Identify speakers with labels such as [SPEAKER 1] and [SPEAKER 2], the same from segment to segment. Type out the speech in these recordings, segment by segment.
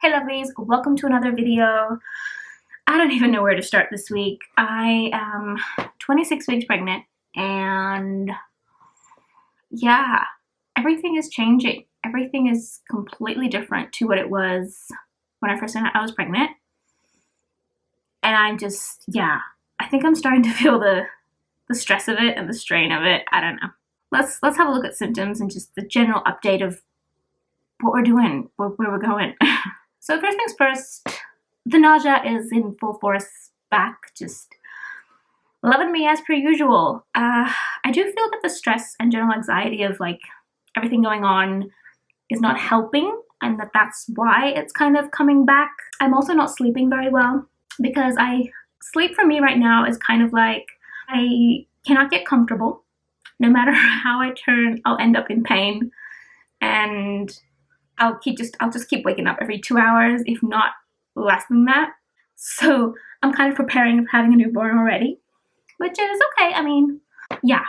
[SPEAKER 1] Hey lovelies, welcome to another video. I don't even know where to start this week. I am 26 weeks pregnant and yeah, everything is changing. Everything is completely different to what it was when I first found out I was pregnant. And I'm just, I think I'm starting to feel the stress of it and the strain of it. I don't know. Let's have a look at symptoms and just the general update of what we're doing, where we're going. So first things first, the nausea is in full force back, just loving me as per usual. I do feel that the stress and general anxiety of like everything going on is not helping, and that's why it's kind of coming back. I'm also not sleeping very well because sleep for me right now is kind of like I cannot get comfortable. No matter how I turn, I'll end up in pain, and I'll just keep waking up every 2 hours, if not less than that. So I'm kind of preparing for having a newborn already, which is okay. I mean, yeah.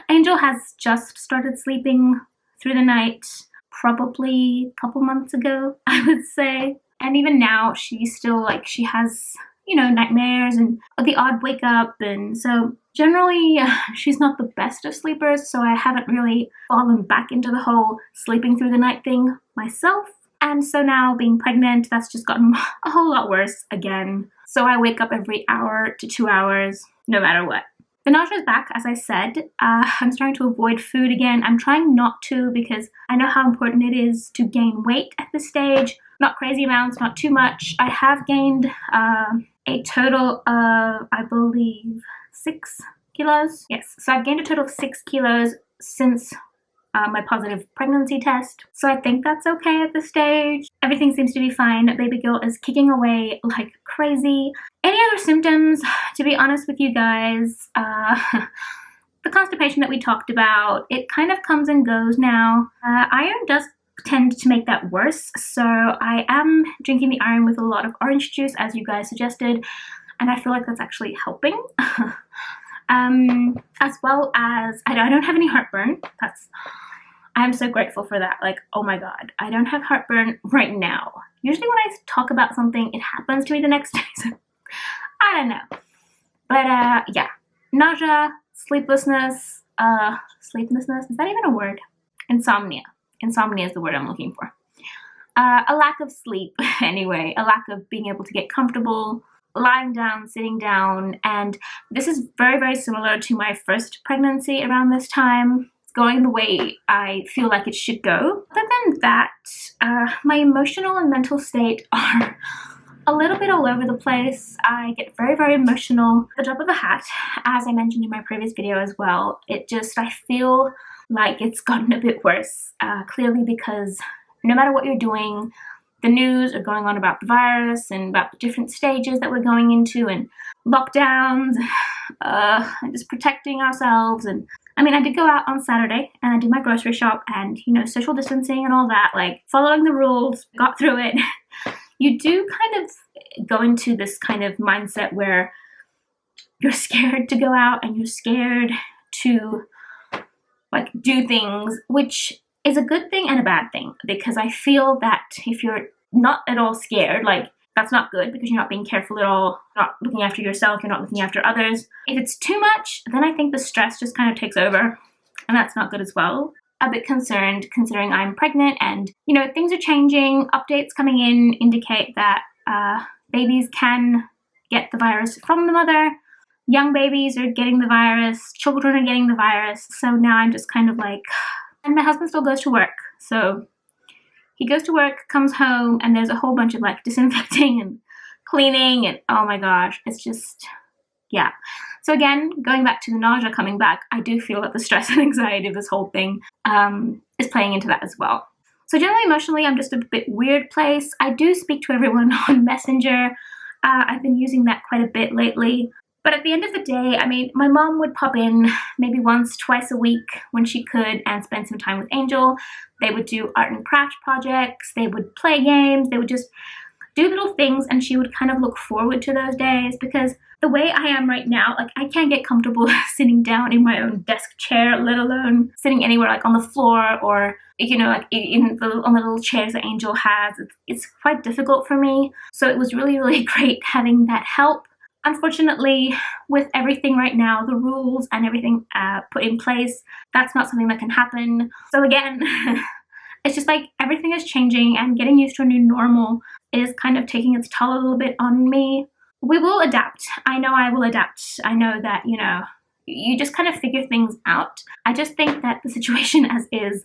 [SPEAKER 1] Angel has just started sleeping through the night, probably a couple months ago, I would say. And even now, she's still like, she has, nightmares and the odd wake up. And so generally, she's not the best of sleepers, so I haven't really fallen back into the whole sleeping through the night thing myself. And so now being pregnant, that's just gotten a whole lot worse again. So I wake up every hour to 2 hours, no matter what. The nausea is back, as I said. I'm starting to avoid food again. I'm trying not to because I know how important it is to gain weight at this stage. Not crazy amounts, not too much. I have gained a total of, I believe, 6 kilos. Yes, so I've gained a total of 6 kilos since my positive pregnancy test. So I think that's okay at this stage. Everything seems to be fine. Baby girl is kicking away like crazy. Any other symptoms, to be honest with you guys, the constipation that we talked about, it kind of comes and goes now. Iron does tend to make that worse, so I am drinking the iron with a lot of orange juice, as you guys suggested, and I feel like that's actually helping. As well as I don't have any heartburn. I'm so grateful for that. Like, oh my god, I don't have heartburn right now. Usually when I talk about something, it happens to me the next day, so I don't know. But yeah, nausea, sleeplessness, is that even a word? Insomnia is the word I'm looking for. A lack of sleep anyway, a lack of being able to get comfortable, lying down, sitting down, and this is very, very similar to my first pregnancy around this time. It's going the way I feel like it should go. Other than that, my emotional and mental state are a little bit all over the place. I get very, very emotional at the drop of a hat, as I mentioned in my previous video as well. I feel like it's gotten a bit worse, clearly because no matter what you're doing, the news are going on about the virus and about the different stages that we're going into and lockdowns, and just protecting ourselves. And I mean, I did go out on Saturday and I did my grocery shop and, social distancing and all that, like following the rules, got through it. You do kind of go into this kind of mindset where you're scared to go out and you're scared to like do things, which is a good thing and a bad thing, because I feel that if you're not at all scared, like that's not good because you're not being careful at all, not looking after yourself, you're not looking after others. If it's too much, then I think the stress just kind of takes over, and that's not good as well. A bit concerned considering I'm pregnant and, things are changing. Updates coming in indicate that babies can get the virus from the mother. Young babies are getting the virus, children are getting the virus. So now I'm just kind of like, and my husband still goes to work. So he goes to work, comes home, and there's a whole bunch of like disinfecting and cleaning, and oh my gosh, it's just, yeah. So again, going back to the nausea coming back, I do feel that the stress and anxiety of this whole thing is playing into that as well. So generally emotionally, I'm just a bit weird place. I do speak to everyone on Messenger. I've been using that quite a bit lately. But at the end of the day, I mean, my mom would pop in maybe once, twice a week when she could and spend some time with Angel. They would do art and craft projects. They would play games. They would just do little things, and she would kind of look forward to those days, because the way I am right now, like I can't get comfortable sitting down in my own desk chair, let alone sitting anywhere like on the floor or you know, like on the little chairs that Angel has, it's quite difficult for me. So it was really, really great having that help. Unfortunately, with everything right now, the rules and everything put in place, that's not something that can happen. So again, it's just like everything is changing, and getting used to a new normal is kind of taking its toll a little bit on me. We will adapt. I know I will adapt. I know that, you know, you just kind of figure things out. I just think that the situation as is,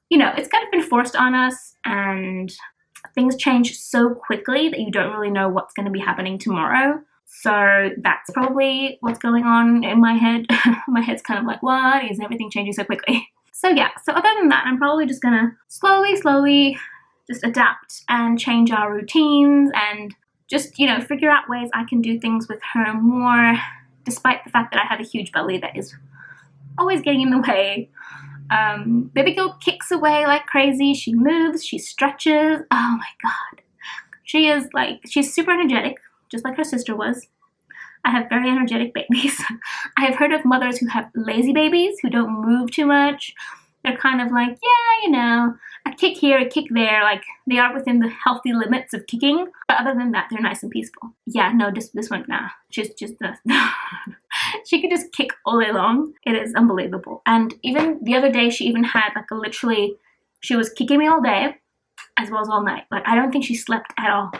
[SPEAKER 1] you know, it's kind of been forced on us, and things change so quickly that you don't really know what's going to be happening tomorrow. So that's probably what's going on in my head. My head's kind of like, what is everything changing so quickly? So yeah, so other than that, I'm probably just gonna slowly just adapt and change our routines, and just, you know, figure out ways I can do things with her more, despite the fact that I have a huge belly that is always getting in the way. Baby girl kicks away like crazy. She moves, she stretches. Oh my god. She's super energetic, just like her sister was. I have very energetic babies. I have heard of mothers who have lazy babies who don't move too much. They're kind of like, yeah, you know, a kick here, a kick there. Like, they are within the healthy limits of kicking. But other than that, they're nice and peaceful. Yeah, no, this one, nah. She's just, she could just kick all day long. It is unbelievable. And even the other day, she even had like she was kicking me all day as well as all night. Like, I don't think she slept at all.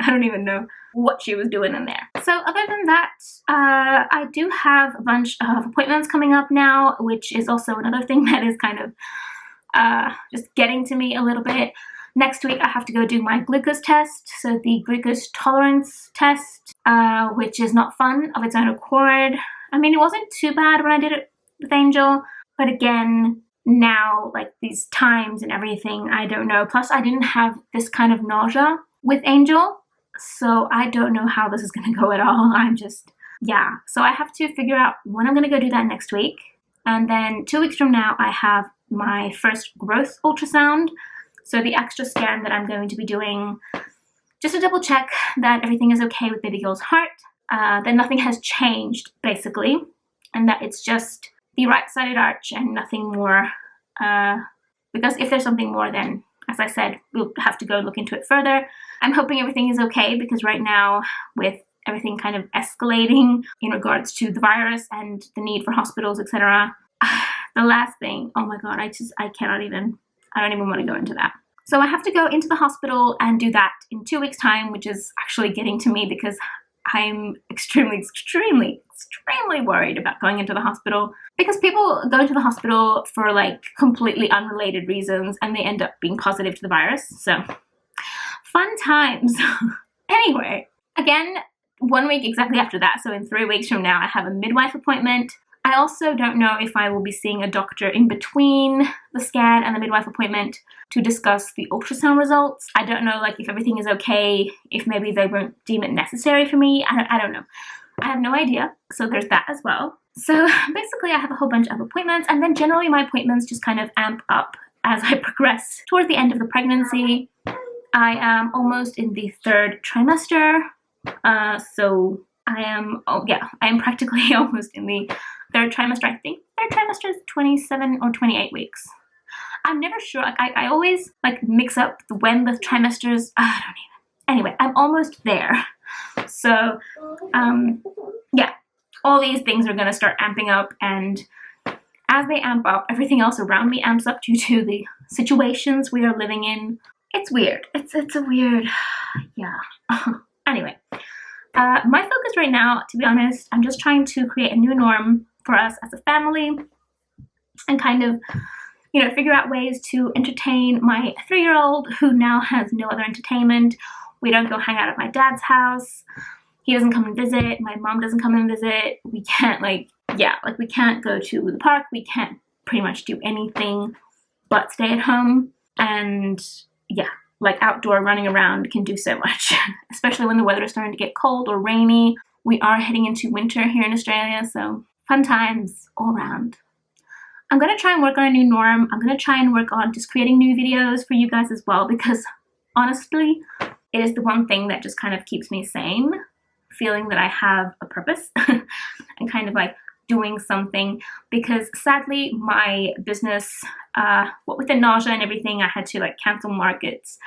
[SPEAKER 1] I don't even know what she was doing in there. So other than that, I do have a bunch of appointments coming up now, which is also another thing that is kind of just getting to me a little bit. Next week I have to go do my glucose test, so the glucose tolerance test, which is not fun of its own accord. I mean, it wasn't too bad when I did it with Angel, but again, now, like, these times and everything, I don't know. Plus, I didn't have this kind of nausea with Angel, so I don't know how this is going to go at all. I'm just, yeah. So I have to figure out when I'm going to go do that next week. And then 2 weeks from now, I have my first growth ultrasound. So the extra scan that I'm going to be doing, just to double check that everything is okay with baby girl's heart, that nothing has changed, basically, and that it's just the right-sided arch and nothing more. Because if there's something more, then, as I said, we'll have to go look into it further. I'm hoping everything is okay, because right now, with everything kind of escalating in regards to the virus and the need for hospitals, etc., the last thing, oh my god, I don't even want to go into that. So I have to go into the hospital and do that in 2 weeks' time, which is actually getting to me because I'm extremely worried about going into the hospital, because people go into the hospital for like completely unrelated reasons and they end up being positive to the virus. So fun times. Anyway, again, 1 week exactly after that, so in 3 weeks from now, I have a midwife appointment. I also don't know if I will be seeing a doctor in between the scan and the midwife appointment to discuss the ultrasound results. I don't know, like, if everything is okay, if maybe they won't deem it necessary for me. I don't know. I have no idea. So there's that as well. So basically I have a whole bunch of appointments, and then generally my appointments just kind of amp up as I progress towards the end of the pregnancy. I am almost in the 3rd trimester. So I am practically almost in the 3rd trimester. I think 3rd trimester is 27 or 28 weeks. I'm never sure. Like, I always like mix up when the trimesters. I don't even. Anyway, I'm almost there. So, yeah, all these things are gonna start amping up, and as they amp up, everything else around me amps up due to the situations we are living in. It's weird. It's a weird, yeah. Anyway, my focus right now, to be honest, I'm just trying to create a new norm for us as a family, and kind of, you know, figure out ways to entertain my 3-year-old who now has no other entertainment. We don't go hang out at my dad's house. He doesn't come and visit. My mom doesn't come and visit. We can't, we can't go to the park. We can't pretty much do anything but stay at home. And yeah, like, outdoor running around can do so much, especially when the weather is starting to get cold or rainy. We are heading into winter here in Australia, so fun times all around. I'm going to try and work on a new norm. I'm going to try and work on just creating new videos for you guys as well, because honestly, it is the one thing that just kind of keeps me sane, feeling that I have a purpose and kind of like doing something, because sadly my business, what with the nausea and everything, I had to like cancel markets,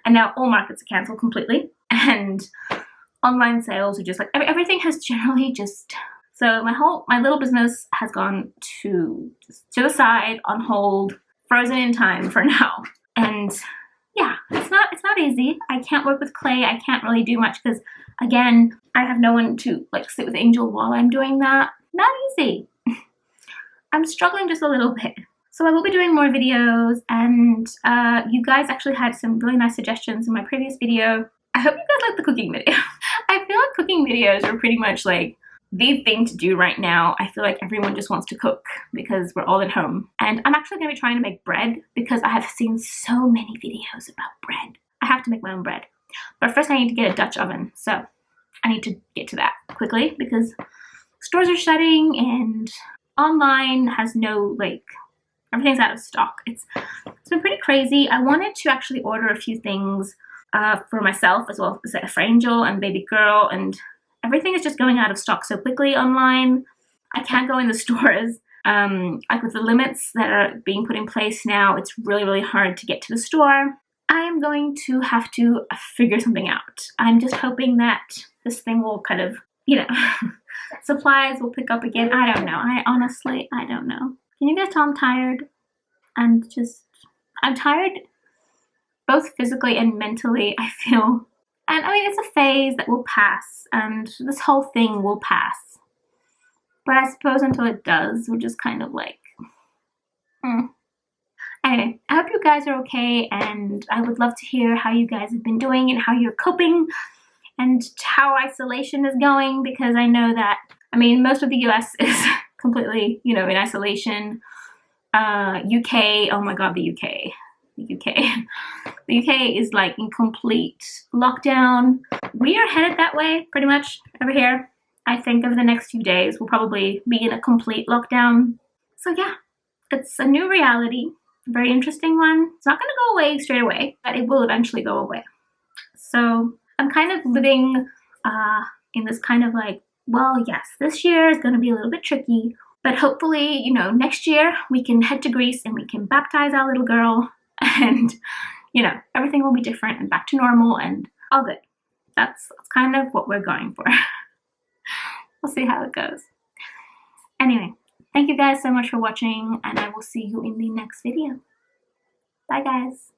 [SPEAKER 1] and now all markets are canceled completely, and online sales are just like everything has generally just, so my little business has gone to the side, on hold, frozen in time for now. And yeah, it's not easy. I can't work with clay. I can't really do much because, again, I have no one to like sit with Angel while I'm doing that. Not easy. I'm struggling just a little bit. So I will be doing more videos, and you guys actually had some really nice suggestions in my previous video. I hope you guys like the cooking video. I feel like cooking videos are pretty much like the thing to do right now. I feel like everyone just wants to cook because we're all at home. And I'm actually going to be trying to make bread because I have seen so many videos about bread. I have to make my own bread. But first I need to get a Dutch oven. So I need to get to that quickly because stores are shutting and online has no, like, everything's out of stock. It's been pretty crazy. I wanted to actually order a few things for myself as well as for Angel and baby girl, and everything is just going out of stock so quickly online. I can't go in the stores. Like with the limits that are being put in place now, it's really, really hard to get to the store. I am going to have to figure something out. I'm just hoping that this thing will kind of, you know, supplies will pick up again. I don't know. I honestly don't know. Can you guys tell I'm tired? I'm tired both physically and mentally, I feel. And I mean, it's a phase that will pass, and this whole thing will pass. But I suppose until it does, we're just kind of like, Anyway, I hope you guys are okay, and I would love to hear how you guys have been doing and how you're coping and how isolation is going, because I know that, I mean, most of the US is completely, you know, in isolation. UK, oh my god, the UK. The UK is like in complete lockdown. We are headed that way pretty much over here. I think over the next few days we'll probably be in a complete lockdown. So yeah, it's a new reality, a very interesting one. It's not going to go away straight away, but it will eventually go away. So I'm kind of living in this kind of like, well, yes, this year is going to be a little bit tricky, but hopefully, you know, next year we can head to Greece and we can baptize our little girl, and, you know, everything will be different and back to normal and all good. That's kind of what we're going for. We'll see how it goes. Anyway, thank you guys so much for watching, and I will see you in the next video. Bye, guys.